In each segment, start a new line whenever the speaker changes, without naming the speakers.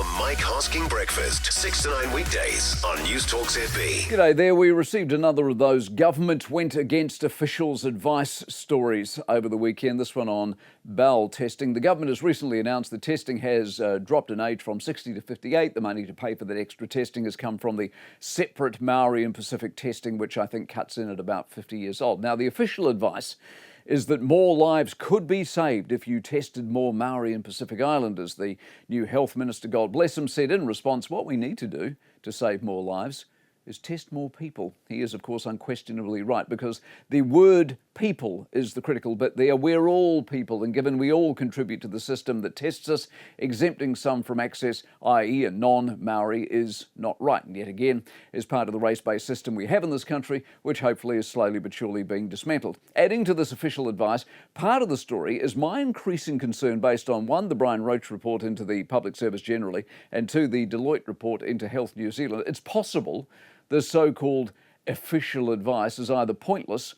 The Mike Hosking Breakfast, 6 to 9 weekdays on Newstalk ZB.
G'day there. We received another of those government went against officials' advice stories over the weekend, this one on bowel testing. The government has recently announced that testing has dropped in age from 60 to 58. The money to pay for that extra testing has come from the separate Maori and Pacific testing, which I think cuts in at about 50 years old. Now, the official advice is that more lives could be saved if you tested more Maori and Pacific Islanders. The new Health Minister, God bless him, said in response, what we need to do to save more lives is test more people. He is, of course, unquestionably right, because the word people is the critical bit there. We're all people, and given we all contribute to the system that tests us, exempting some from access, i.e. a non-Maori, is not right. And yet again, is part of the race-based system we have in this country, which hopefully is slowly but surely being dismantled. Adding to this official advice, part of the story is my increasing concern based on, one, the Brian Roach report into the public service generally, and two, the Deloitte report into Health New Zealand. It's possible the so-called official advice is either pointless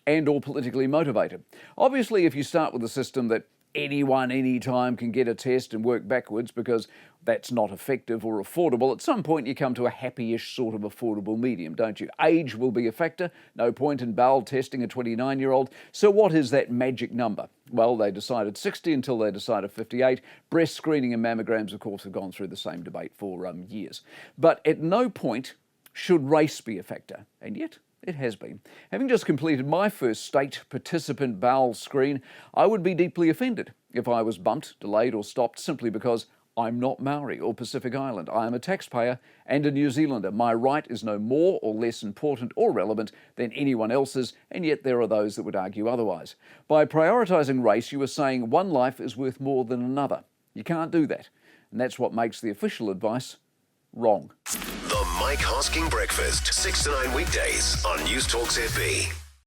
and or politically motivated. Obviously, if you start with a system that anyone, anytime can get a test and work backwards because that's not effective or affordable, at some point you come to a happy-ish sort of affordable medium, don't you? Age will be a factor. No point in bowel testing a 29-year-old. So what is that magic number? Well, they decided 60 until they decided 58. Breast screening and mammograms, of course, have gone through the same debate for years. But at no point should race be a factor, and yet it has been. Having just completed my first state participant bowel screen, I would be deeply offended if I was bumped, delayed or stopped simply because I'm not Maori or Pacific Island. I am a taxpayer and a New Zealander. My right is no more or less important or relevant than anyone else's, and yet there are those that would argue otherwise. By prioritising race, you are saying one life is worth more than another. You can't do that, and that's what makes the official advice wrong.
The Mike Hosking Breakfast, 6 to 9 weekdays on Newstalk ZB.